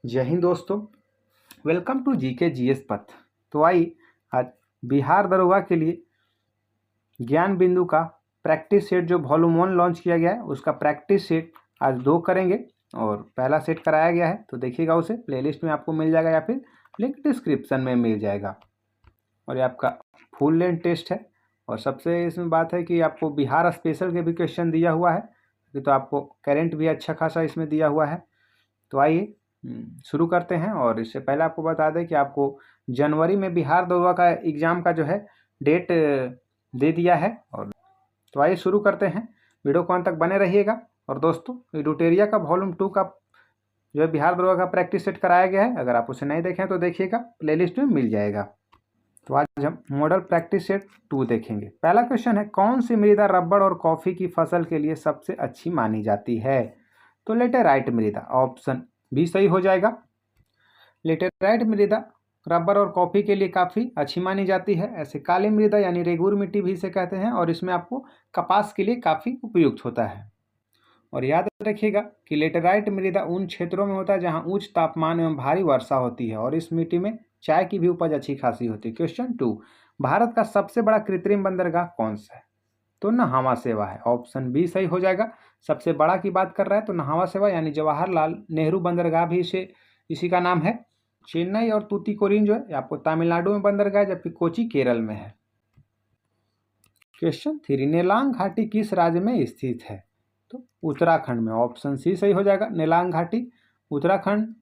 जय हिंद दोस्तों, welcome to GK GS पथ। तो आइए आज बिहार दरोगा के लिए ज्ञान बिंदु का प्रैक्टिस सेट जो वॉल्यूम 1 लॉन्च किया गया है उसका प्रैक्टिस सेट आज 2 करेंगे और पहला सेट कराया गया है तो देखिएगा, उसे प्लेलिस्ट में आपको मिल जाएगा या फिर लिंक डिस्क्रिप्शन में मिल जाएगा। और ये आपका फुल लेंथ टेस्ट है और सबसे इसमें बात है कि आपको बिहार स्पेशल के भी क्वेश्चन दिया हुआ है, तो आपको करेंट भी अच्छा खासा इसमें दिया हुआ है। तो आइए शुरू करते हैं। और इससे पहले आपको बता दें कि आपको जनवरी में बिहार दरोगा का एग्ज़ाम का जो है डेट दे दिया है। और तो आइए शुरू करते हैं, वीडियो को अंत तक बने रहिएगा। और दोस्तों, एडुटेरिया का वॉल्यूम 2 का जो है बिहार दरोगा का प्रैक्टिस सेट कराया गया है, अगर आप उसे नहीं देखें तो देखिएगा, प्लेलिस्ट में मिल जाएगा। तो आज हम मॉडल प्रैक्टिस सेट 2 देखेंगे। पहला क्वेश्चन है, कौन सी मृदा रबड़ और कॉफ़ी की फसल के लिए सबसे अच्छी मानी जाती है? तो लेटेराइट मृदा, ऑप्शन भी सही हो जाएगा। लेटेराइट मृदा रबर और कॉफ़ी के लिए काफ़ी अच्छी मानी जाती है। ऐसे काली मृदा यानी रेगूर मिट्टी भी इसे कहते हैं और इसमें आपको कपास के लिए काफ़ी उपयुक्त होता है। और याद रखिएगा कि लेटेराइट मृदा उन क्षेत्रों में होता है जहां उच्च तापमान एवं भारी वर्षा होती है और इस मिट्टी में चाय की भी उपज अच्छी खासी होती है। क्वेश्चन 2, भारत का सबसे बड़ा कृत्रिम बंदरगाह कौन सा है? तो नहावा सेवा है, ऑप्शन बी सही हो जाएगा। सबसे बड़ा की बात कर रहा है तो नहावा सेवा यानी जवाहरलाल नेहरू बंदरगाह भी इसी का नाम है। चेन्नई और तूतीकोरिन जो है आपको तमिलनाडु में बंदरगाह है, जबकि कोची केरल में है। क्वेश्चन 3, नेलांग घाटी किस राज्य में स्थित है? तो उत्तराखंड में, ऑप्शन सी सही हो जाएगा। नेलांग घाटी उत्तराखंड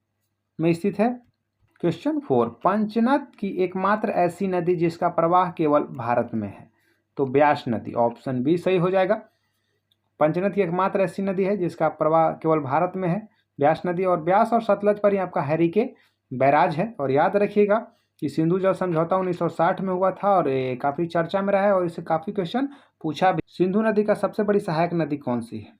में स्थित है। क्वेश्चन 4, पंचनद की एकमात्र ऐसी नदी जिसका प्रवाह केवल भारत में है? तो ब्यास नदी, ऑप्शन बी सही हो जाएगा। पंचनद की एकमात्र ऐसी नदी है जिसका प्रवाह केवल भारत में है, ब्यास नदी। और ब्यास और सतलज पर ही आपका हैरिके बैराज है। और याद रखिएगा कि सिंधु जल समझौता 1960 में हुआ था और ये काफ़ी चर्चा में रहा है और इससे काफ़ी क्वेश्चन पूछा भी। सिंधु नदी का सबसे बड़ी सहायक नदी कौन सी है?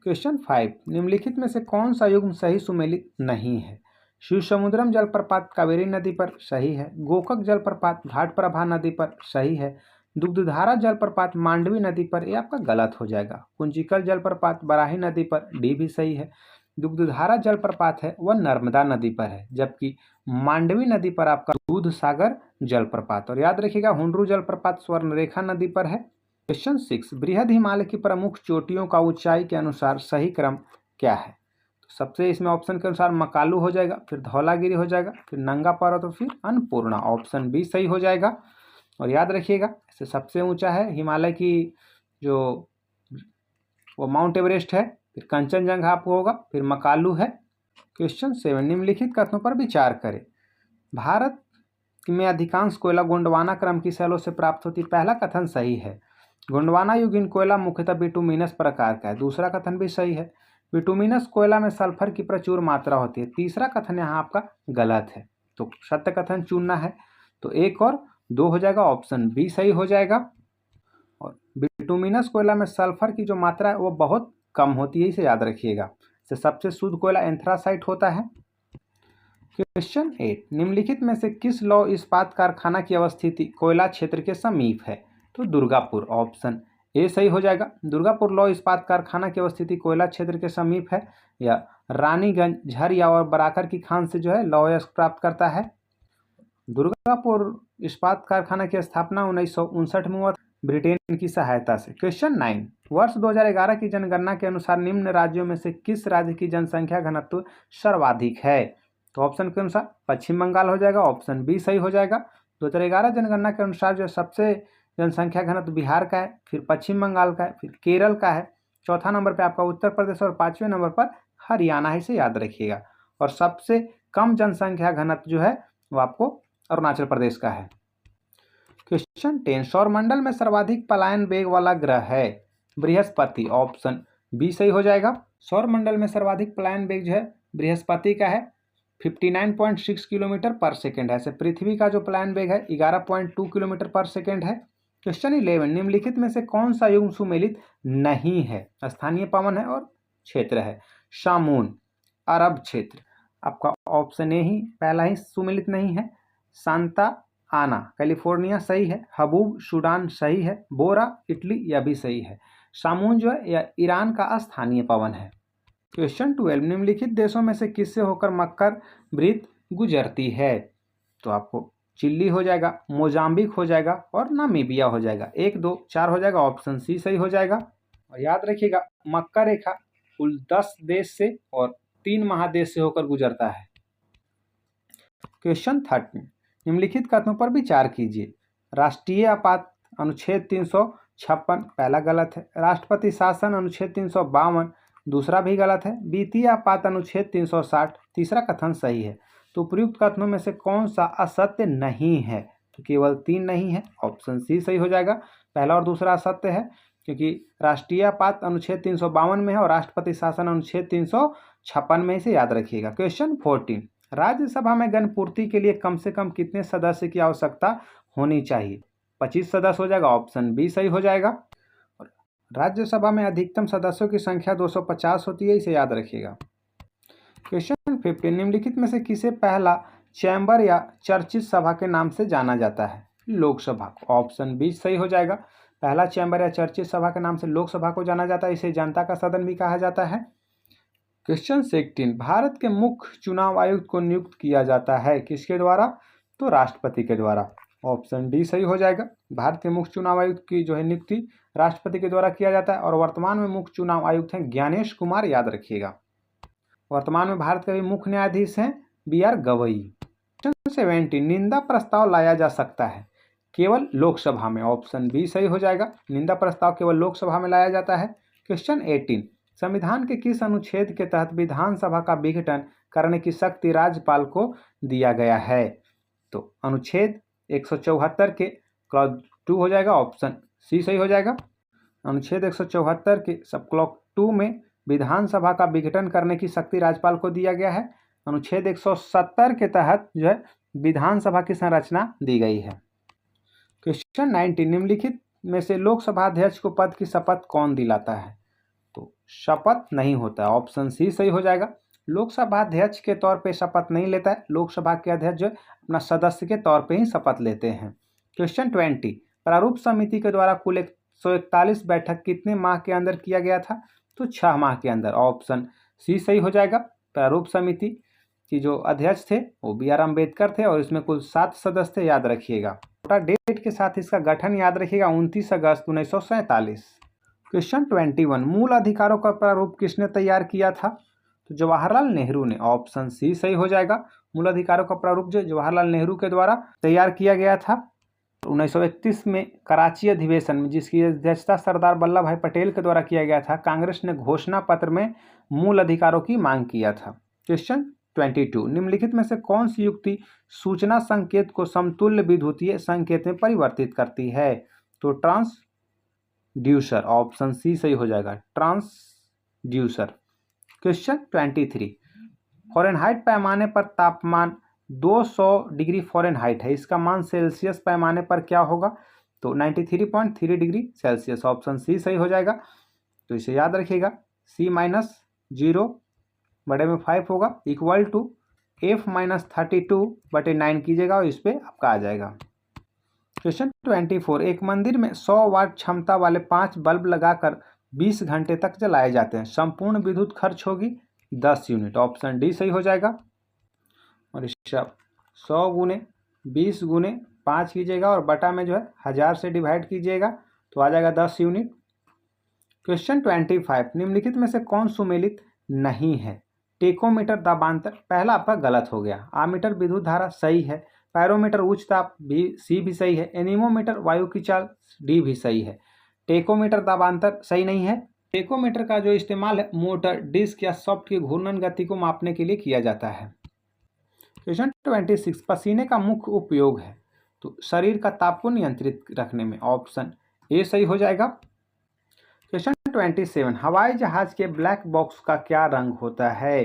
क्वेश्चन 5, निम्नलिखित में से कौन सा युग्म सही सुमेलित नहीं है? शिव समुद्रम जलप्रपात कावेरी नदी पर सही है। गोकक जलप्रपात घाटप्रभा नदी पर सही है। दुग्धधारा जलप्रपात मांडवी नदी पर, यह आपका गलत हो जाएगा। कुंचिकल जलप्रपात बराही नदी पर, डी भी सही है। दुग्धधारा जलप्रपात है वह नर्मदा नदी पर है, जबकि मांडवी नदी पर आपका दूध सागर जलप्रपात। और याद रखिएगा हुंडरू जलप्रपात स्वर्णरेखा नदी पर है। क्वेश्चन 6, बृहद हिमालय की प्रमुख चोटियों का ऊंचाई के अनुसार सही क्रम क्या है? तो सबसे इसमें ऑप्शन के अनुसार मकालू हो जाएगा, फिर धौलागिरी हो जाएगा, फिर नंगा पर्वत और फिर अन्नपूर्णा, ऑप्शन बी सही हो जाएगा। और याद रखिएगा इससे सबसे ऊंचा है हिमालय की जो वो माउंट एवरेस्ट है, फिर कंचनजंगा आपको होगा, फिर मकालू है। क्वेश्चन 7, निम्नलिखित कथनों पर विचार करें। भारत में अधिकांश कोयला गोंडवाना क्रम की शैलों से प्राप्त होती है। पहला कथन सही है, गोंडवाना युगीन कोयला मुख्यतः बिटुमिनस प्रकार का है। दूसरा कथन भी सही है, बिटुमिनस कोयला में सल्फर की प्रचुर मात्रा होती है। तीसरा कथन यहाँ आपका गलत है, तो सत्य कथन चुनना है। तो 1 और 2 हो जाएगा, ऑप्शन बी सही हो जाएगा। और बिटुमिनस कोयला में सल्फर की जो मात्रा है वो बहुत कम होती है, इसे याद रखिएगा। सबसे शुद्ध कोयला एंथ्रासाइट होता है। क्वेश्चन 8, निम्नलिखित में से किस लौह इस्पात कारखाना की अवस्थिति कोयला क्षेत्र के समीप है? तो दुर्गापुर, ऑप्शन ए सही हो जाएगा। दुर्गापुर लौह इस्पात कारखाना की अवस्थिति कोयला क्षेत्र के समीप है। या रानीगंज, झरिया और बराकर की खान से जो है लौह प्राप्त करता है। दुर्गापुर इस्पात कारखाना की स्थापना 1959 में हुआ ब्रिटेन की सहायता से। क्वेश्चन 9, वर्ष 2011 की जनगणना के अनुसार निम्न राज्यों में से किस राज्य की जनसंख्या घनत्व सर्वाधिक है? तो ऑप्शन के अनुसार पश्चिम बंगाल हो जाएगा, ऑप्शन बी सही हो जाएगा। 2011 जनगणना के अनुसार जो सबसे जनसंख्या घनत्व बिहार का है, फिर पश्चिम बंगाल का है, फिर केरल का है, चौथा नंबर पे आपका उत्तर प्रदेश और 5वें नंबर पर हरियाणा है, इसे याद रखिएगा। और सबसे कम जनसंख्या घनत्व जो है वो आपको अरुणाचल प्रदेश का है। क्वेश्चन 10, सौरमंडल में सर्वाधिक पलायन वेग वाला ग्रह है? बृहस्पति, ऑप्शन बी सही हो जाएगा। सौरमंडल में सर्वाधिक पलायन वेग जो है बृहस्पति का है, 59.6 किलोमीटर पर सेकेंड है। ऐसे पृथ्वी का जो पलायन वेग है 11.2 किलोमीटर पर सेकेंड है। क्वेश्चन 11, निम्नलिखित में से कौन सा युग्म सुमेलित नहीं है? स्थानीय पवन है और क्षेत्र है। शामून, अरब क्षेत्र, आपका ऑप्शन ए ही पहला ही सुमेलित नहीं है। सांता आना, कैलिफोर्निया सही है। हबूब, सूडान सही है। बोरा, इटली, यह भी सही है। शामून जो है यह ईरान का स्थानीय पवन है। क्वेश्चन 12, निम्नलिखित देशों में से किससे होकर मकर वृत्त गुजरती है? तो आपको चिल्ली हो जाएगा, मोजाम्बिक हो जाएगा और नामीबिया हो जाएगा। 1, 2, 4 हो जाएगा, ऑप्शन सी सही हो जाएगा। और याद रखिएगा मक्का रेखा कुल 10 देश से और 3 महादेश से होकर गुजरता है। क्वेश्चन 13, निम्नलिखित कथनों पर विचार कीजिए। राष्ट्रीय आपात अनुच्छेद 356 पहला गलत है। राष्ट्रपति शासन अनुच्छेद 352 दूसरा भी गलत है। वित्तीय आपात अनुच्छेद 360 तीसरा कथन सही है। तो उपयुक्त कथनों में से कौन सा असत्य नहीं है? तो केवल 3 नहीं है, ऑप्शन सी सही हो जाएगा। पहला और दूसरा असत्य है क्योंकि राष्ट्रीय आपात अनुच्छेद 352 में है और राष्ट्रपति शासन अनुच्छेद 356 में, इसे याद रखिएगा। क्वेश्चन 14, राज्यसभा में गणपूर्ति के लिए कम से कम कितने सदस्य की आवश्यकता होनी चाहिए? 25 सदस्य हो जाएगा, ऑप्शन बी सही हो जाएगा। राज्यसभा में अधिकतम सदस्यों की संख्या 250 होती है, इसे याद रखिएगा। क्वेश्चन 15, निम्नलिखित में से किसे पहला चैम्बर या चर्चित सभा के नाम से जाना जाता है? लोकसभा को, ऑप्शन बी सही हो जाएगा। पहला चैम्बर या चर्चित सभा के नाम से लोकसभा को जाना जाता है, इसे जनता का सदन भी कहा जाता है। क्वेश्चन 16, भारत के मुख्य चुनाव आयुक्त को नियुक्त किया जाता है किसके द्वारा? तो राष्ट्रपति के द्वारा, ऑप्शन डी सही हो जाएगा। भारत के मुख्य चुनाव आयुक्त की जो है नियुक्ति राष्ट्रपति के द्वारा किया जाता है और वर्तमान में मुख्य चुनाव आयुक्त हैं ज्ञानेश कुमार, याद रखिएगा। वर्तमान में भारत के भी मुख्य न्यायाधीश हैं BR गवई। क्वेश्चन 17, निंदा प्रस्ताव लाया जा सकता है केवल लोकसभा में, ऑप्शन बी सही हो जाएगा। निंदा प्रस्ताव केवल लोकसभा में लाया जाता है। क्वेश्चन 18, संविधान के किस अनुच्छेद के तहत विधानसभा का विघटन करने की शक्ति राज्यपाल को दिया गया है? तो अनुच्छेद 174 के क्लॉज 2 हो जाएगा, ऑप्शन सी सही हो जाएगा। अनुच्छेद 174 के सब क्लॉज 2 में विधानसभा का विघटन करने की शक्ति राज्यपाल को दिया गया है। अनुच्छेद 170 के तहत जो है विधानसभा की संरचना दी गई है। क्वेश्चन 19, निम्नलिखित में से लोकसभा अध्यक्ष को पद की शपथ कौन दिलाता है? तो शपथ नहीं होता है, ऑप्शन सी सही हो जाएगा। लोकसभा अध्यक्ष के तौर पे शपथ नहीं लेता है, लोकसभा के अध्यक्ष जो अपना सदस्य के तौर पे ही शपथ लेते हैं। क्वेश्चन 20, प्रारूप समिति के द्वारा कुल 141 बैठक कितने माह के अंदर किया गया था? तो 6 माह के अंदर, ऑप्शन सी सही हो जाएगा। प्रारूप समिति की जो अध्यक्ष थे वो BR अम्बेडकर थे और इसमें कुल 7 सदस्य थे, याद रखिएगा। डेट के साथ इसका गठन याद रखिएगा, 29 अगस्त 1947। क्वेश्चन 21, मूल अधिकारों का प्रारूप किसने तैयार किया था? तो जवाहरलाल नेहरू ने, ऑप्शन सी सही हो जाएगा। मूल अधिकारों का प्रारूप जो जवाहरलाल नेहरू के द्वारा तैयार किया गया था 1931 में कराची अधिवेशन में, जिसकी अध्यक्षता सरदार वल्लभ भाई पटेल के द्वारा किया गया था। कांग्रेस ने घोषणा पत्र में मूल अधिकारों की मांग किया था। क्वेश्चन 22, निम्नलिखित में से कौन सी युक्ति सूचना संकेत को समतुल्य विद्युतीय संकेत में परिवर्तित करती है? तो ट्रांसड्यूसर, ऑप्शन सी सही हो जाएगा, ट्रांसड्यूसर। क्वेश्चन 23, फ़ारेनहाइट पैमाने पर तापमान 200 डिग्री फ़ारेनहाइट है, इसका मान सेल्सियस पैमाने पर क्या होगा? तो 93.3 डिग्री सेल्सियस, ऑप्शन सी सही हो जाएगा। तो इसे याद रखिएगा, C - 0 बड़े में 5 होगा इक्वल टू F - 32/9 कीजिएगा और इस पर आपका आ जाएगा। क्वेश्चन 24, एक मंदिर में 100 वाट क्षमता वाले 5 बल्ब लगाकर 20 घंटे तक जलाए जाते हैं, संपूर्ण विद्युत खर्च होगी 10 यूनिट, ऑप्शन डी सही हो जाएगा। और इस 100 गुने 20 गुने 5 कीजिएगा और बटा में जो है 1000 से डिवाइड कीजिएगा तो आ जाएगा 10 यूनिट। क्वेश्चन 25, निम्नलिखित में से कौन सुमेलित नहीं है? टेकोमीटर दाबांतर, पहला आपका गलत हो गया। आमीटर विद्युत धारा सही है। पैरोमीटर उच्च ताप सी भी सही है। एनीमोमीटर वायु की चाल डी भी सही है। टेकोमीटर दाबांतर सही नहीं है। टेकोमीटर का जो इस्तेमाल है मोटर, डिस्क या सॉफ्ट की घूर्णन गति को मापने के लिए किया जाता है। क्वेश्चन 26, पसीने का मुख्य उपयोग है तो शरीर का ताप को नियंत्रित रखने में, ऑप्शन ए सही हो जाएगा। क्वेश्चन 27, हवाई जहाज के ब्लैक बॉक्स का क्या रंग होता है?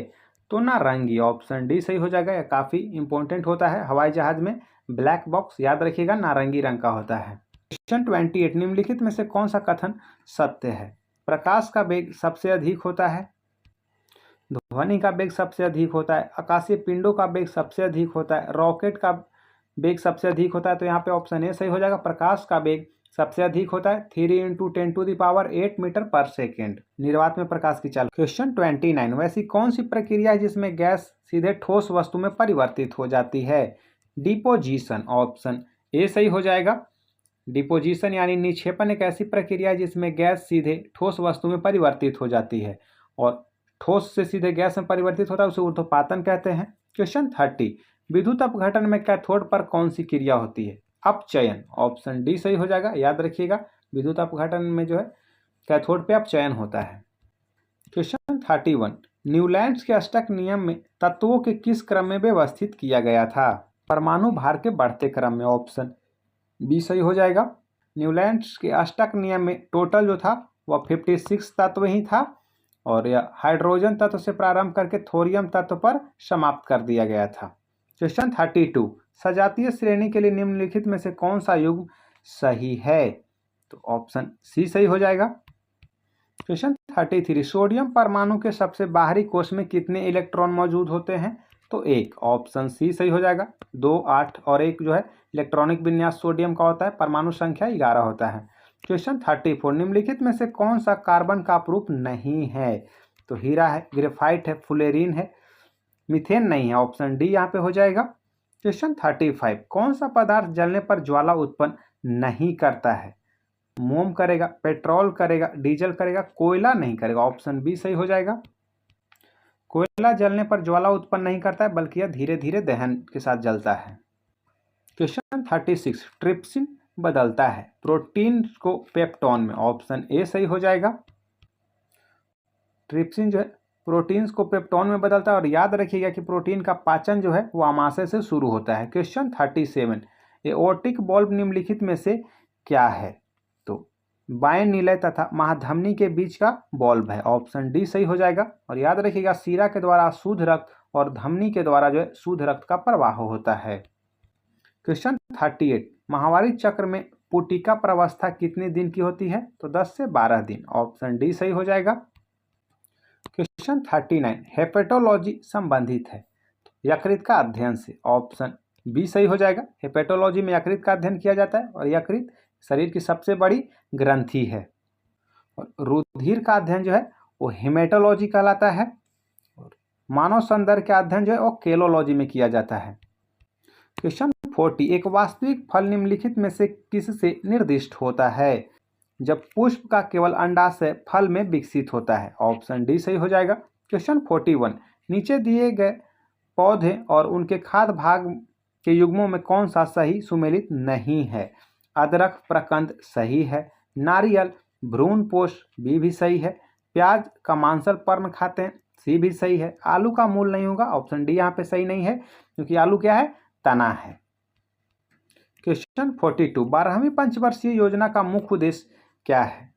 तो नारंगी, ऑप्शन डी सही हो जाएगा। यह काफ़ी इंपॉर्टेंट होता है, हवाई जहाज में ब्लैक बॉक्स याद रखिएगा नारंगी रंग का होता है। क्वेश्चन 28, निम्नलिखित में से कौन सा कथन सत्य है? प्रकाश का वेग सबसे अधिक होता है, ध्वनि का वेग सबसे अधिक होता है, आकाशीय पिंडों का वेग सबसे अधिक होता है, रॉकेट का वेग सबसे अधिक होता है। तो यहाँ पे ऑप्शन ए सही हो जाएगा, प्रकाश का वेग सबसे अधिक होता है 3 × 10⁸ मीटर पर सेकेंड निर्वात में प्रकाश की चाल। क्वेश्चन 29, वैसी कौन सी प्रक्रिया है जिसमें गैस सीधे ठोस वस्तु में परिवर्तित हो जाती है? डिपोजिशन, ऑप्शन ए सही हो जाएगा। डिपोजिशन यानी निक्षेपण एक ऐसी प्रक्रिया है जिसमें गैस सीधे ठोस वस्तु में परिवर्तित हो जाती है और ठोस से सीधे गैस में परिवर्तित होता है, उसे ऊर्ध्वपातन कहते हैं। क्वेश्चन 30, विद्युत अपघटन में कैथोड पर कौन सी क्रिया होती है? अपचयन, ऑप्शन डी सही हो जाएगा। याद रखिएगा विद्युत अपघटन में जो है कैथोड पे अपचयन होता है। क्वेश्चन 31, न्यूलैंड्स के अष्टक नियम में तत्वों के किस क्रम में व्यवस्थित किया गया था? परमाणु भार के बढ़ते क्रम में, ऑप्शन बी सही हो जाएगा। न्यूलैंड्स के अष्टक नियम में टोटल जो था वह 56 तत्व ही था और यह हाइड्रोजन तत्व से प्रारंभ करके थोरियम तत्व पर समाप्त कर दिया गया था। क्वेश्चन 32, सजातीय श्रेणी के लिए निम्नलिखित में से कौन सा युग्म सही है? तो ऑप्शन सी सही हो जाएगा। क्वेश्चन 33, सोडियम परमाणु के सबसे बाहरी कोष में कितने इलेक्ट्रॉन मौजूद होते हैं? तो एक, ऑप्शन सी सही हो जाएगा। 2, 8 और 1 जो है इलेक्ट्रॉनिक विन्यास सोडियम का होता है, परमाणु संख्या 11 होता है। क्वेश्चन 34, निम्नलिखित में से कौन सा कार्बन का अपरूप नहीं है? तो हीरा है, ग्रेफाइट है, फुलेरीन है, मीथेन नहीं है, ऑप्शन डी यहाँ पे हो जाएगा। क्वेश्चन 35, कौन सा पदार्थ जलने पर ज्वाला उत्पन्न नहीं करता है? मोम करेगा, पेट्रोल करेगा, डीजल करेगा, कोयला नहीं करेगा, ऑप्शन बी सही हो जाएगा। कोयला जलने पर ज्वाला उत्पन्न नहीं करता है बल्कि यह धीरे धीरे दहन के साथ जलता है। क्वेश्चन 36, ट्रिप्सिन बदलता है प्रोटीन को पेप्टोन में, ऑप्शन ए सही हो जाएगा। ट्रिप्सिन जो है प्रोटीन्स को पेप्टोन में बदलता है और याद रखिएगा कि प्रोटीन का पाचन जो है वो आमाशय से शुरू होता है। क्वेश्चन 37, एओर्टिक बल्ब निम्नलिखित में से क्या है? तो बाएं नीलय तथा महाधमनी के बीच का बल्ब है, ऑप्शन डी सही हो जाएगा। और याद रखिएगा सीरा के द्वारा शुद्ध रक्त और धमनी के द्वारा जो है शुद्ध रक्त का प्रवाह होता है। क्वेश्चन 38, माहवारी चक्र में पुटिका प्रावस्था कितने दिन की होती है? तो 10 से 12 दिन, ऑप्शन डी सही हो जाएगा। क्वेश्चन 39, हेपेटोलॉजी संबंधित है यकृत का अध्ययन से, ऑप्शन बी सही हो जाएगा। हेपेटोलॉजी में यकृत का अध्ययन किया जाता है और यकृत शरीर की सबसे बड़ी ग्रंथि है। और रुधिर का अध्ययन जो है वो हेमेटोलॉजी कहलाता है और मानव सौंदर्य का अध्ययन जो है वो केलोलॉजी में किया जाता है। क्वेश्चन 40, एक वास्तविक फल निम्नलिखित में से किससे निर्दिष्ट होता है? जब पुष्प का केवल अंडाशय फल में विकसित होता है, ऑप्शन डी सही हो जाएगा। क्वेश्चन 41, नीचे दिए गए पौधे और उनके खाद्य भाग के युग्मों में कौन सा सही सुमेलित नहीं है? अदरक प्रकंद सही है, नारियल भ्रूणपोष बी भी सही है, प्याज का मांसल पर्ण खाते हैं सी भी सही है, आलू का मूल नहीं होगा, ऑप्शन डी यहाँ पे सही नहीं है क्योंकि आलू क्या है? तना है। क्वेश्चन 42, 12वीं पंचवर्षीय योजना का मुख्य उद्देश्य क्या है?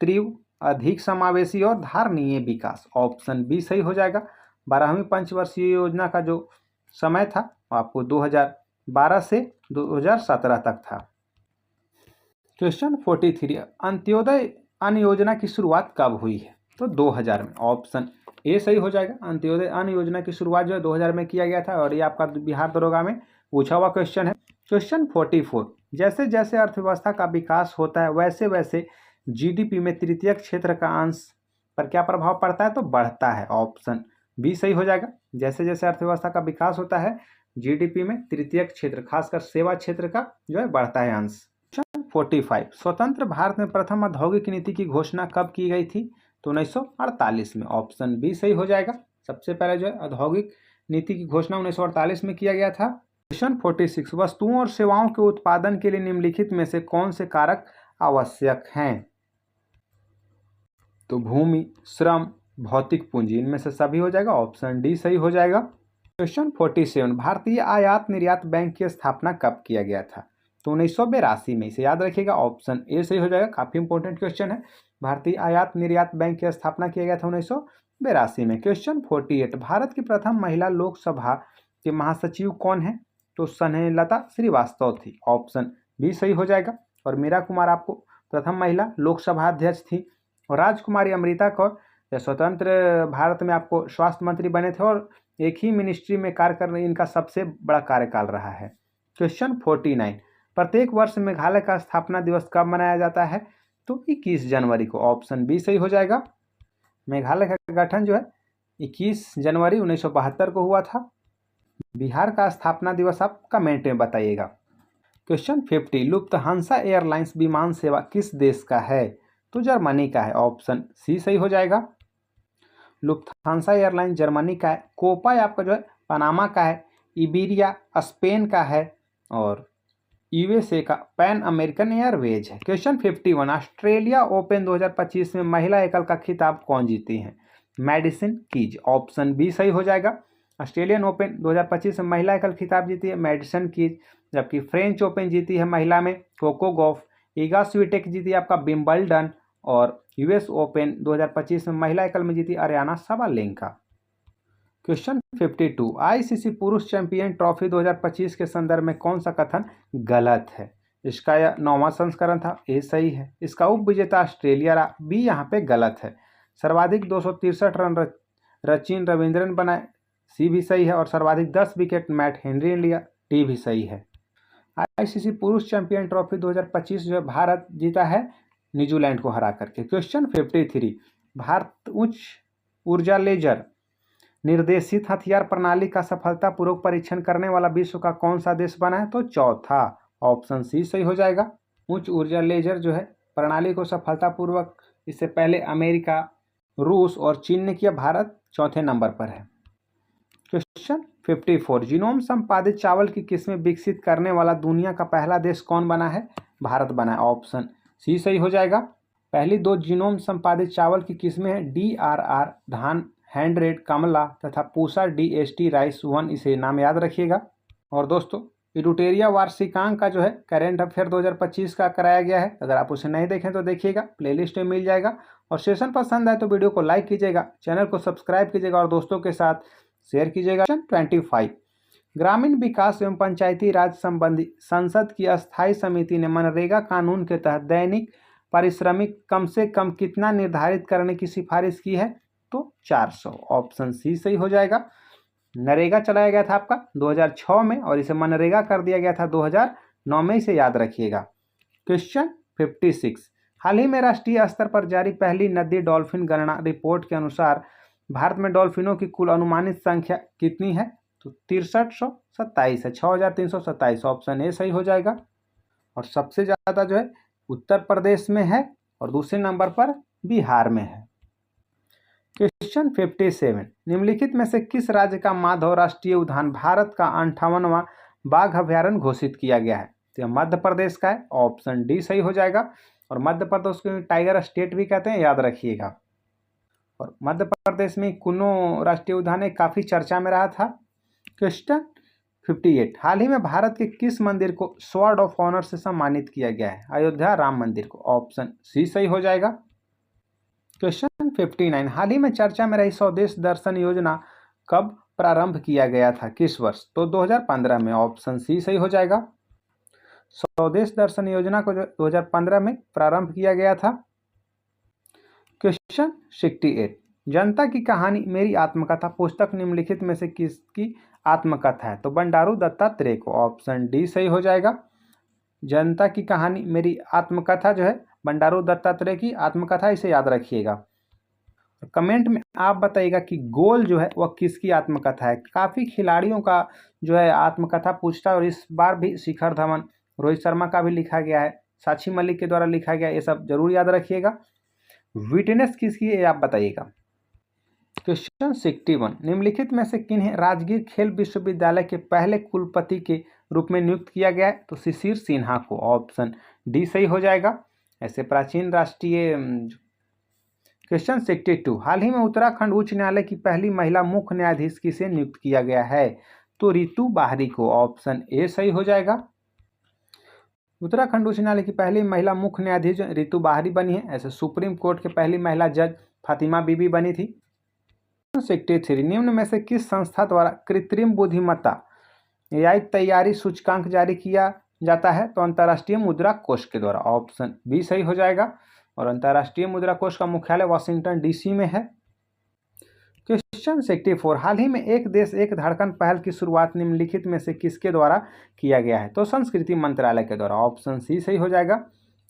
तीव्र, अधिक समावेशी और धारणीय विकास, ऑप्शन बी सही हो जाएगा। 12वीं पंचवर्षीय योजना का जो समय था आपको 2012 से 2017 तक था। क्वेश्चन 43, अंत्योदय अन्न योजना की शुरुआत कब हुई है? तो 2000 में, ऑप्शन ए सही हो जाएगा। अंत्योदय अन्न योजना की शुरुआत जो है 2000 में किया गया था और ये आपका बिहार दरोगा में पूछा हुआ क्वेश्चन है। क्वेश्चन 44, जैसे जैसे अर्थव्यवस्था का विकास होता है वैसे वैसे जीडीपी में तृतीयक क्षेत्र का अंश पर क्या प्रभाव पड़ता है? तो बढ़ता है, ऑप्शन बी सही हो जाएगा। जैसे जैसे अर्थव्यवस्था का विकास होता है जीडीपी में तृतीयक क्षेत्र खासकर सेवा क्षेत्र का जो है बढ़ता है अंश। क्वेश्चन 45, स्वतंत्र भारत में प्रथम औद्योगिक नीति की घोषणा कब की गई थी? तो 1948 में, ऑप्शन बी सही हो जाएगा। सबसे पहले जो है औद्योगिक नीति की घोषणा 1948 में किया गया था। क्वेश्चन 46, वस्तुओं और सेवाओं के उत्पादन के लिए निम्नलिखित में से कौन से कारक आवश्यक हैं? तो भूमि, श्रम, भौतिक पूंजी, इनमें से सभी हो जाएगा, ऑप्शन डी सही हो जाएगा। क्वेश्चन 47, भारतीय आयात निर्यात बैंक की स्थापना कब किया गया था? तो 1982 में, इसे याद रखिएगा, ऑप्शन ए सही हो जाएगा। काफी इंपॉर्टेंट क्वेश्चन है। भारतीय आयात निर्यात बैंक की स्थापना किया गया था 1982 में। क्वेश्चन 48, भारत की प्रथम महिला लोकसभा के महासचिव कौन है? तो स्नेहलता श्रीवास्तव थी, ऑप्शन बी सही हो जाएगा। और मीरा कुमार आपको प्रथम महिला लोकसभा अध्यक्ष थी और राजकुमारी अमृता कौर स्वतंत्र भारत में आपको स्वास्थ्य मंत्री बने थे और एक ही मिनिस्ट्री में कार्य करने इनका सबसे बड़ा कार्यकाल रहा है। क्वेश्चन 49, प्रत्येक वर्ष मेघालय का स्थापना दिवस कब मनाया जाता है? तो 21 जनवरी को, ऑप्शन बी सही हो जाएगा। मेघालय का गठन जो है 21 जनवरी 1972 को हुआ था। बिहार का स्थापना दिवस आप कमेंट में बताइएगा। क्वेश्चन 50, लुफ्थहांसा एयरलाइंस विमान सेवा किस देश का है? तो जर्मनी का है, ऑप्शन सी सही हो जाएगा। लुफ्थहांसा एयरलाइन जर्मनी का है। कोपा आपका जो है पनामा का है। इबेरिया स्पेन का है और यूएसए का पैन अमेरिकन एयरवेज है। क्वेश्चन 51, ऑस्ट्रेलिया ओपन 2025 में महिला एकल का खिताब कौन जीती है? मैडिसन कीज, ऑप्शन बी सही हो जाएगा। ऑस्ट्रेलियन ओपन 2025 में महिला एकल खिताब जीती है मैडिसन कीज, जबकि फ्रेंच ओपन जीती है महिला में कोको गॉफ। ईगा स्वीटेक जीती है आपका विंबलडन और यूएस ओपन 2025 में महिला एकल में जीती अरियाना साबालेंका। क्वेश्चन 52, आईसीसी पुरुष चैंपियन ट्रॉफी 2025 के संदर्भ में कौन सा कथन गलत है? इसका यह 9वां संस्करण था, ए सही है। इसका उप विजेता ऑस्ट्रेलिया रहा, बी यहाँ पे गलत है। सर्वाधिक 263 रन सचिन रविंद्रन बनाए, सी भी सही है। और सर्वाधिक 10 विकेट मैट हेनरी ने लिया, डी भी सही है। आईसीसी पुरुष चैंपियन ट्रॉफी 2025 जो भारत जीता है न्यूजीलैंड को हरा करके। क्वेश्चन 53, भारत उच्च ऊर्जा लेजर निर्देशित हथियार प्रणाली का सफलतापूर्वक परीक्षण करने वाला विश्व का कौन सा देश बना है? तो चौथा, ऑप्शन सी सही हो जाएगा। उच्च ऊर्जा लेजर जो है प्रणाली को सफलतापूर्वक इससे पहले अमेरिका, रूस और चीन ने किया, भारत चौथे नंबर पर है। क्वेश्चन 54, जीनोम संपादित चावल की किस्में विकसित करने वाला दुनिया का पहला देश कौन बना है? भारत बना है, ऑप्शन सी सही हो जाएगा। पहली 2 जीनोम संपादित चावल की किस्में हैं DRR धान, हैंड्रेड कमला तथा पूसा DST राइस 1, इसे नाम याद रखिएगा। और दोस्तों इडुटेरिया वार्षिकांक का जो है करेंट अफेयर 2025 का कराया गया है, अगर आप उसे नहीं देखें तो देखिएगा, प्लेलिस्ट में मिल जाएगा। और सेशन पसंद आए तो वीडियो को लाइक कीजिएगा, चैनल को सब्सक्राइब कीजिएगा और दोस्तों के साथ शेयर कीजिएगा। 25, ग्रामीण विकास एवं पंचायती राज संबंधी संसद की अस्थायी समिति ने मनरेगा कानून के तहत दैनिक पारिश्रमिक कम से कम कितना निर्धारित करने की सिफारिश की है? तो 400, ऑप्शन सी सही हो जाएगा। नरेगा चलाया गया था आपका 2006 में और इसे मनरेगा कर दिया गया था 2009 में, इसे याद रखिएगा। क्वेश्चन 56, हाल ही में राष्ट्रीय स्तर पर जारी पहली नदी डॉल्फिन गणना रिपोर्ट के अनुसार भारत में डॉल्फिनों की कुल अनुमानित संख्या कितनी है? तो 6327 है, 6327, ऑप्शन ए सही हो जाएगा। और सबसे ज़्यादा जो है उत्तर प्रदेश में है और दूसरे नंबर पर बिहार में है। क्वेश्चन 57, निम्नलिखित में से किस राज्य का माधव राष्ट्रीय उद्यान भारत का 58वां बाघ अभ्यारण्य घोषित किया गया है? तो यह मध्य प्रदेश का है, ऑप्शन डी सही हो जाएगा। और मध्य प्रदेश को टाइगर स्टेट भी कहते हैं, याद रखिएगा। और मध्य प्रदेश में कुनो राष्ट्रीय उद्यान काफ़ी चर्चा में रहा था। क्वेश्चन 58, हाल ही में भारत के किस मंदिर को स्वॉर्ड ऑफ ऑनर से सम्मानित किया गया है? अयोध्या राम मंदिर को, ऑप्शन सी सही हो जाएगा। क्वेश्चन 59, हाल ही में चर्चा में रही स्वदेश दर्शन योजना कब प्रारंभ किया गया था, किस वर्ष? तो 2015 में, ऑप्शन सी सही हो जाएगा। स्वदेश दर्शन योजना को 2015 में प्रारंभ किया गया था। क्वेश्चन 68, जनता की कहानी मेरी आत्मकथा पुस्तक निम्नलिखित में से किसकी आत्मकथा है? तो बंडारू दत्तात्रेय को, ऑप्शन डी सही हो जाएगा। जनता की कहानी मेरी आत्मकथा जो है बंडारू दत्तात्रेय की आत्मकथा, इसे याद रखिएगा। कमेंट में आप बताइएगा कि गोल जो है वह किसकी आत्मकथा है। काफ़ी खिलाड़ियों का जो है आत्मकथा पूछता है और इस बार भी शिखर धवन, रोहित शर्मा का भी लिखा गया है, साक्षी मलिक के द्वारा लिखा गया, ये सब जरूर याद रखिएगा। विटनेस किसकी है आप बताइएगा। क्वेश्चन 61, निम्नलिखित में से किन्हें राजगीर खेल विश्वविद्यालय के पहले कुलपति के रूप में नियुक्त किया गया है? तो शिशिर सिन्हा को, ऑप्शन डी सही हो जाएगा। ऐसे प्राचीन राष्ट्रीय। क्वेश्चन 62, हाल ही में उत्तराखंड उच्च न्यायालय की पहली महिला मुख्य न्यायाधीश किसे नियुक्त किया गया है? तो रितु बाहरी को, ऑप्शन ए सही हो जाएगा। उत्तराखंड उच्च न्यायालय की पहली महिला मुख्य न्यायाधीश रितु बाहरी बनी है। ऐसे सुप्रीम कोर्ट के पहली महिला जज फातिमा बीबी बनी थी। 63, निम्न में से किस संस्था द्वारा कृत्रिम बुद्धिमत्ता AI तैयारी सूचकांक जारी किया जाता है? तो अंतर्राष्ट्रीय मुद्रा कोष के द्वारा, ऑप्शन बी सही हो जाएगा। और अंतर्राष्ट्रीय मुद्रा कोष का मुख्यालय वाशिंगटन DC में है। क्वेश्चन क्वेश्चन 64, हाल ही में एक देश एक धड़कन पहल की शुरुआत निम्नलिखित में से किसके द्वारा किया गया है? तो संस्कृति मंत्रालय के द्वारा। ऑप्शन सी सही हो जाएगा।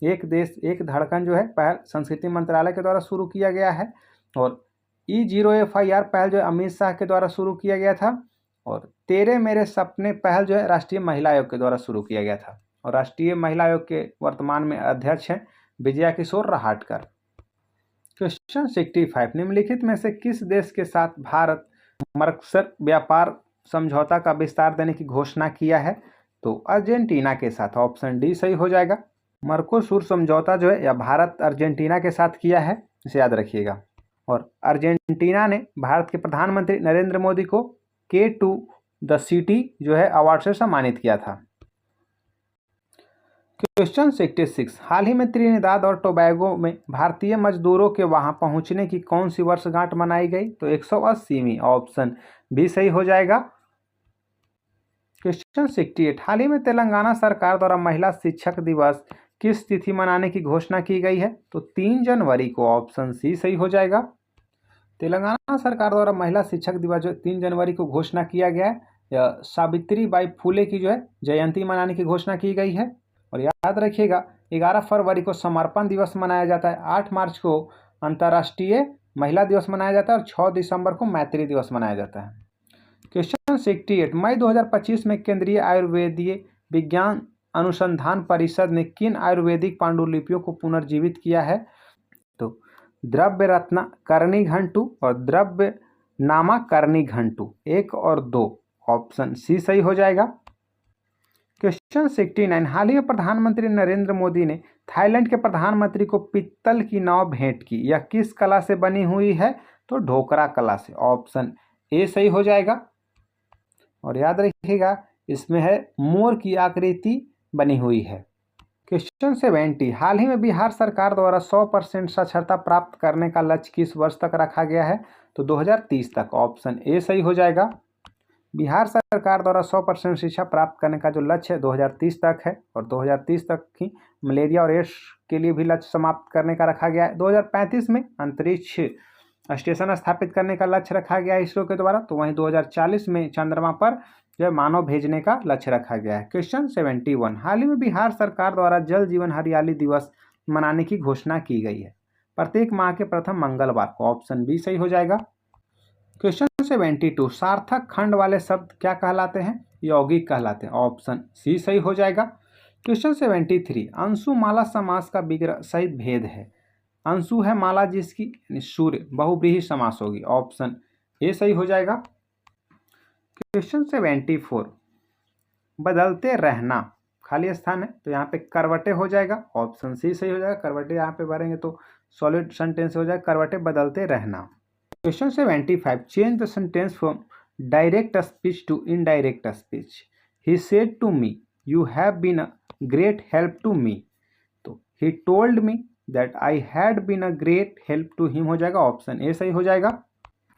एक देश एक धड़कन जो है पहल संस्कृति मंत्रालय के द्वारा शुरू किया गया है। और E0FIR पहल जो है अमित शाह के द्वारा शुरू किया गया था। और तेरे मेरे सपने पहल जो है राष्ट्रीय महिला आयोग के द्वारा शुरू किया गया था। और राष्ट्रीय महिला आयोग के वर्तमान में अध्यक्ष हैं विजया किशोर रहाटकर। क्वेश्चन 65, निम्नलिखित में से किस देश के साथ भारत मर्कसर व्यापार समझौता का विस्तार देने की घोषणा किया है? तो अर्जेंटीना के साथ। ऑप्शन डी सही हो जाएगा। मर्कोसूर समझौता जो है या भारत अर्जेंटीना के साथ किया है, इसे याद रखिएगा। और अर्जेंटीना ने भारत के प्रधानमंत्री नरेंद्र मोदी को K2 द सिटी जो है अवार्ड से सम्मानित किया था। क्वेश्चन 66, हाल ही में त्रिनिदाद और टोबैगो में भारतीय मजदूरों के वहां पहुंचने की कौन सी वर्षगांठ मनाई गई? तो 180वीं। ऑप्शन बी सही हो जाएगा। क्वेश्चन 68, हाल ही में तेलंगाना सरकार द्वारा महिला शिक्षक दिवस किस तिथि मनाने की घोषणा की गई है? तो 3 जनवरी को। ऑप्शन सी सही हो जाएगा। तेलंगाना सरकार द्वारा महिला शिक्षक दिवस जो 3 जनवरी को घोषणा किया गया है। सावित्री बाई फुले की जो है जयंती मनाने की घोषणा की गई है। और याद रखिएगा 11 फरवरी को समर्पण दिवस मनाया जाता है, 8 मार्च को अंतर्राष्ट्रीय महिला दिवस मनाया जाता है और 6 दिसंबर को मैत्री दिवस मनाया जाता है। क्वेश्चन 68, मई 2025 में केंद्रीय आयुर्वेदीय विज्ञान अनुसंधान परिषद ने किन आयुर्वेदिक पांडुलिपियों को पुनर्जीवित किया है? तो द्रव्य रत्न कर्णिघंटु और द्रव्य नामा कर्णिघंटु 1 और 2। ऑप्शन सी सही हो जाएगा। क्वेश्चन 69, हाल ही में प्रधानमंत्री नरेंद्र मोदी ने थाईलैंड के प्रधानमंत्री को पित्तल की नाव भेंट की। यह किस कला से बनी हुई है? तो ढोकरा कला से। ऑप्शन ए सही हो जाएगा। और याद रखिएगा इसमें है मोर की आकृति बनी हुई है। क्वेश्चन 70, हाल ही में बिहार सरकार द्वारा 100% साक्षरता प्राप्त करने का लक्ष्य किस वर्ष तक रखा गया है? तो 2030 तक। ऑप्शन ए सही हो जाएगा। बिहार सरकार द्वारा 100% शिक्षा प्राप्त करने का जो लक्ष्य है 2030 तक है। और 2030 तक ही मलेरिया और एड्स के लिए भी लक्ष्य समाप्त करने का रखा गया है। 2035 में अंतरिक्ष स्टेशन स्थापित करने का लक्ष्य रखा गया है इसरो के द्वारा। तो वहीं 2040 में चंद्रमा पर जो है मानव भेजने का लक्ष्य रखा गया है। क्वेश्चन 71, हाल ही में बिहार सरकार द्वारा जल जीवन हरियाली दिवस मनाने की घोषणा की गई है प्रत्येक माह के प्रथम मंगलवार को। ऑप्शन बी सही हो जाएगा। क्वेश्चन 72, सार्थक खंड वाले शब्द क्या कहलाते हैं? यौगिक कहलाते हैं। ऑप्शन सी सही हो जाएगा। क्वेश्चन 73, अंशु माला समास का विग्रह सहित भेद है। अंशु है माला जिसकी सूर्य बहुव्रीहि समास होगी। ऑप्शन ए सही हो जाएगा। क्वेश्चन 74, बदलते रहना खाली स्थान है तो यहाँ पे करवटे हो जाएगा। ऑप्शन सी सही हो जाएगा। करवटे यहाँ पे भरेंगे तो सॉलिड सेंटेंस हो जाएगा, करवटे बदलते रहना। Question 75, change the sentence from direct speech to indirect speech. He said to me you have been a great help to me. तो he told me that I had been a great help to him हो जाएगा। Option A सही हो जाएगा।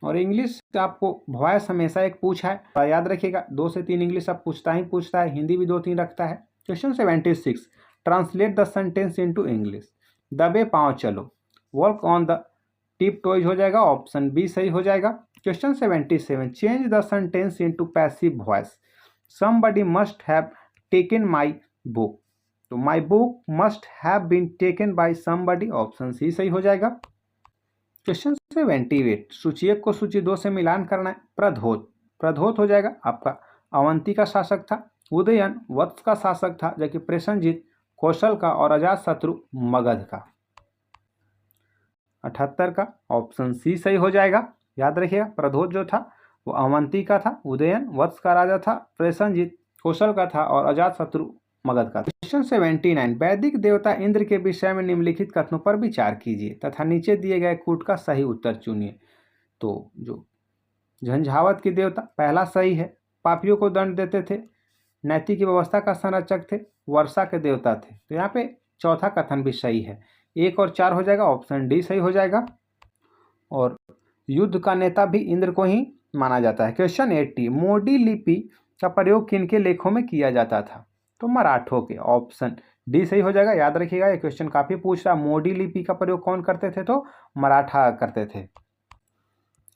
और English आपको voice हमेशा एक पूछा है तो याद रखिएगा 2 से 3 इंग्लिश अब पूछता है। हिंदी भी 2-3 रखता है। Question 76, translate the sentence into English. दबे पाँव चलो, work on the tiptoes हो जाएगा। ऑप्शन बी सही हो जाएगा। Question 77, change the sentence into passive voice. Somebody must have taken my book. तो my book must have been taken by somebody. Option C सही हो जाएगा। क्वेश्चन 78, सूचीयक को सूची 2 से मिलान करना है। प्रधोत हो जाएगा आपका अवंती का शासक था, उदयन वत्स का शासक था, जबकि प्रसेनजीत कौशल का और अजातशत्रु मगध का। 78 का ऑप्शन सी सही हो जाएगा। याद रखिएगा प्रधोत जो था वो अवंती का था, उदयन वत्स का राजा था, प्रसेनजीत कौशल का था और अजातशत्रु मगध का। क्वेश्चन 79, वैदिक देवता इंद्र के विषय में निम्नलिखित कथनों पर विचार कीजिए तथा नीचे दिए गए कूट का सही उत्तर चुनिए। तो जो झंझावत के देवता पहला सही है, पापियों को दंड देते थे, नैतिक व्यवस्था का संरक्षक थे, वर्षा के देवता थे। तो यहाँ पे चौथा कथन भी सही है, 1 और 4 हो जाएगा। ऑप्शन डी सही हो जाएगा। और युद्ध का नेता भी इंद्र को ही माना जाता है। क्वेश्चन 80, मोडी लिपि का प्रयोग किनके लेखों में किया जाता था? तो मराठों के। ऑप्शन डी सही हो जाएगा। याद रखिएगा ये क्वेश्चन काफी पूछ रहा है, मोडी लिपि का प्रयोग कौन करते थे? तो मराठा करते थे।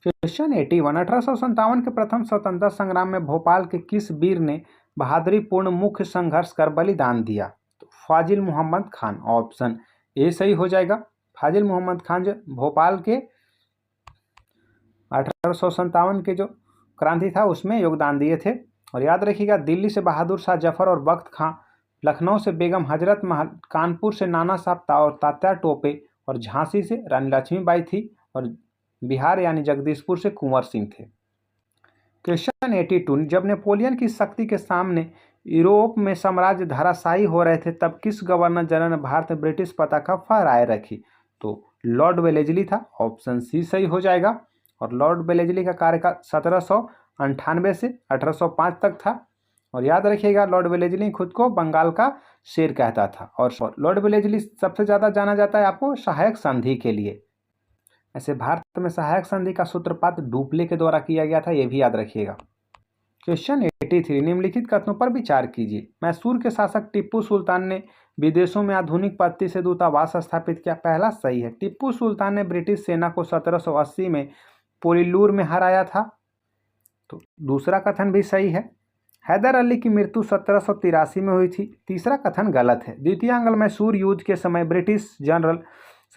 क्वेश्चन 81, 1857 के प्रथम स्वतंत्रता संग्राम में भोपाल के किस वीर ने बहादुरीपूर्ण मुख्य संघर्ष कर बलिदान दिया? तो फाजिल मोहम्मद खान, ऑप्शन ए सही हो जाएगा। फाजिल मोहम्मद खान जो भोपाल के 1857 के जो क्रांति था उसमें योगदान दिए थे। और याद रखिएगा, दिल्ली से बहादुर शाह जफर और बख्त खां, लखनऊ से बेगम हजरत महल, कानपुर से नाना साहब और तात्या टोपे, और झांसी से रानी लक्ष्मीबाई थी, और बिहार यानी जगदीशपुर से कुंवर सिंह थे। क्वेश्चन 82, जब नेपोलियन की शक्ति के सामने यूरोप में साम्राज्य धराशायी हो रहे थे तब किस गवर्नर जनरल ने भारत में ब्रिटिश पताका फहराए रखी? तो लॉर्ड वेलेजली था, ऑप्शन सी सही हो जाएगा। और लॉर्ड वेलेजली का कार्यकाल 1798 से 1805 तक था। और याद रखिएगा, लॉर्ड वेलेजली खुद को बंगाल का शेर कहता था। और लॉर्ड वेलेजली सबसे ज़्यादा जाना जाता है आपको सहायक संधि के लिए। ऐसे भारत में सहायक संधि का सूत्रपात डुप्ले के द्वारा किया गया था, यह भी याद रखिएगा। क्वेश्चन 83, निम्नलिखित कथनों पर विचार कीजिए। मैसूर के शासक टिप्पू सुल्तान ने विदेशों में आधुनिक पद्धति से दूतावास स्थापित किया। पहला सही है। टिप्पू सुल्तान ने ब्रिटिश सेना को 1780 में पोलिलूर में हराया था। तो दूसरा कथन भी सही है। हैदर अली की मृत्यु 1783 में हुई थी। तीसरा कथन गलत है। द्वितीय एंग्लो मैसूर युद्ध के समय ब्रिटिश जनरल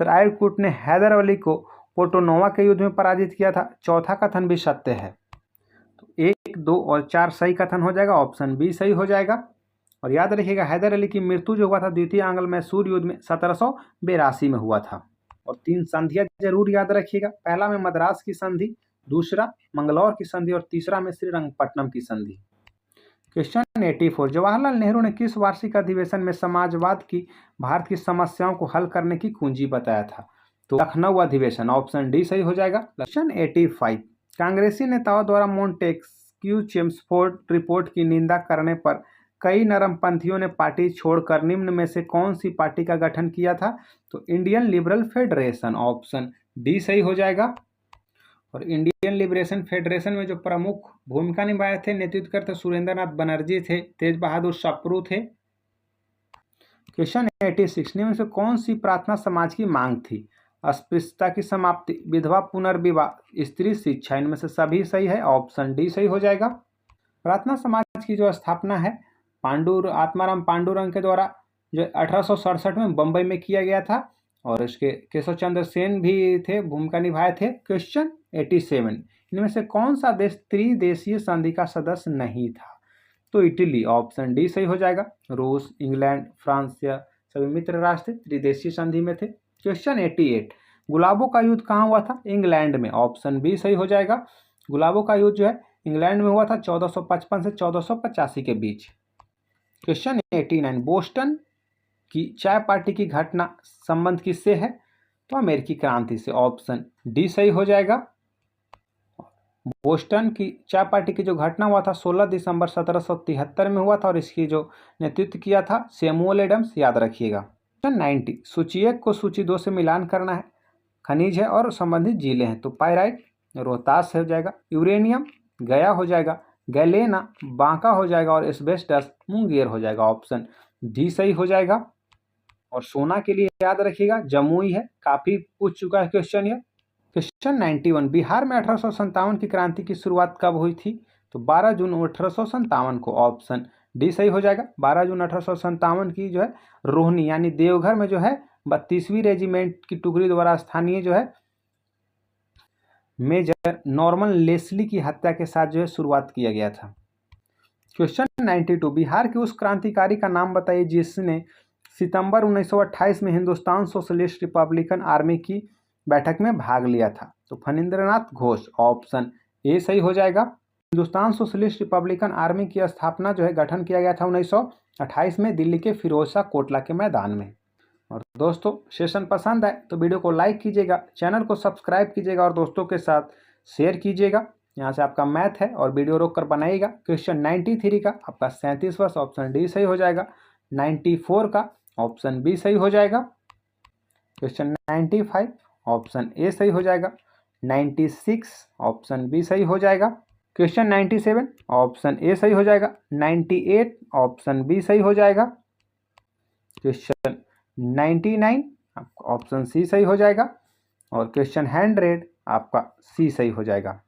सर आइवकुट ने हैदर अली को पोर्टोनोवा के युद्ध में पराजित किया था। चौथा कथन भी सत्य है। तो 1, 2 और 4 सही कथन हो जाएगा, ऑप्शन बी सही हो जाएगा। और याद रखिएगा, हैदर अली की मृत्यु जो हुआ था द्वितीय एंग्लो मैसूर युद्ध में 1782 में हुआ था। और 3 संधियां जरूर याद रखिएगा। पहला में मद्रास की संधि, दूसरा मंगलौर की संधि, और तीसरा में श्रीरंगपट्टनम की संधि। क्वेश्चन 84, जवाहरलाल नेहरू ने किस वार्षिक अधिवेशन में समाजवाद की भारत की समस्याओं को हल करने की कुंजी बताया था? तो लखनऊ अधिवेशन, ऑप्शन डी सही हो जाएगा। क्वेश्चन 85, कांग्रेसी नेताओं द्वारा मोंटेस्क्यू चेम्सफोर्ड रिपोर्ट की निंदा करने पर कई नरमपंथियों ने पार्टी छोड़कर निम्न में से कौन सी पार्टी का गठन किया था? तो Indian liberal federation, option D सही हो जाएगा। और इंडियन लिबरेशन फेडरेशन में जो प्रमुख भूमिका निभाए थे, नेतृत्व करते सुरेंद्रनाथ बनर्जी थे, तेज बहादुर सप्रू थे। क्वेश्चन 86, निम्न से कौन सी प्रार्थना समाज की मांग थी? अस्पृश्यता की समाप्ति, विधवा पुनर्विवाह, स्त्री शिक्षा, इनमें से सभी सही है, ऑप्शन डी सही हो जाएगा। प्रार्थना समाज की जो स्थापना है आत्माराम पांडुरंग के द्वारा जो 1867 में बंबई में किया गया था, और इसके केशव चंद्र सेन भी थे, भूमिका निभाए थे। क्वेश्चन 87, इनमें से कौन सा देश त्रिदेशीय संधि का सदस्य नहीं था? तो इटली, ऑप्शन डी सही हो जाएगा। रूस, इंग्लैंड, फ्रांस या सभी मित्र राष्ट्र त्रिदेशीय संधि में थे। क्वेश्चन 88, गुलाबों का युद्ध कहाँ हुआ था? इंग्लैंड में, ऑप्शन बी सही हो जाएगा। गुलाबों का युद्ध जो है इंग्लैंड में हुआ था 1455 से 1485 के बीच। क्वेश्चन 89, बोस्टन की चाय पार्टी की घटना संबंध किससे है? तो अमेरिकी क्रांति से, ऑप्शन डी सही हो जाएगा। बोस्टन की चाय पार्टी की जो घटना हुआ था 16 दिसंबर 1773 में हुआ था, और इसकी जो नेतृत्व किया था सैमुअल एडम्स, याद रखिएगा। क्वेश्चन 90, सूची 1 को सूची 2 से मिलान करना है। खनिज है और संबंधित जिले हैं, तो पायराइट रोहतास हो जाएगा, यूरेनियम गया हो जाएगा, गैलेना बांका हो जाएगा, और एस्बेस्टस मुंगेर हो जाएगा, ऑप्शन डी सही हो जाएगा। और सोना के लिए याद रखिएगा जमुई है, काफी पूछ चुका है क्वेश्चन ये। क्वेश्चन 91, बिहार में 1857 की क्रांति की शुरुआत कब हुई थी? तो 12 जून 1857 को, ऑप्शन डी सही हो जाएगा। 12 जून 1857 की जो है रोहनी यानी देवघर में जो है 32वीं रेजिमेंट की टुकड़ी द्वारा स्थानीय जो है मेजर नॉर्मन लेस्ली की हत्या के साथ जो है शुरुआत किया गया था। क्वेश्चन 92, बिहार के उस क्रांतिकारी का नाम बताइए जिसने सितंबर 1928 में हिंदुस्तान सोशलिस्ट रिपब्लिकन आर्मी की बैठक में भाग लिया था? तो फणींद्रनाथ घोष, ऑप्शन ए सही हो जाएगा। हिंदुस्तान सोशलिस्ट रिपब्लिकन आर्मी की स्थापना जो है गठन किया गया था 1928 में दिल्ली के फिरोजशाह कोटला के मैदान में। और दोस्तों, सेशन पसंद आए तो वीडियो को लाइक कीजिएगा, चैनल को सब्सक्राइब कीजिएगा और दोस्तों के साथ शेयर कीजिएगा। यहाँ से आपका मैथ है और वीडियो रोक कर बनाइएगा। क्वेश्चन 93 का आपका 37वां ऑप्शन डी सही हो जाएगा। 94 का ऑप्शन बी सही हो जाएगा। क्वेश्चन 95 ऑप्शन ए सही हो जाएगा। 96 ऑप्शन बी सही हो जाएगा। क्वेश्चन 97 ऑप्शन ए सही हो जाएगा। 98 ऑप्शन बी सही हो जाएगा। क्वेश्चन 99 ऑप्शन सी सही हो जाएगा। और क्वेश्चन 100 आपका सी सही हो जाएगा।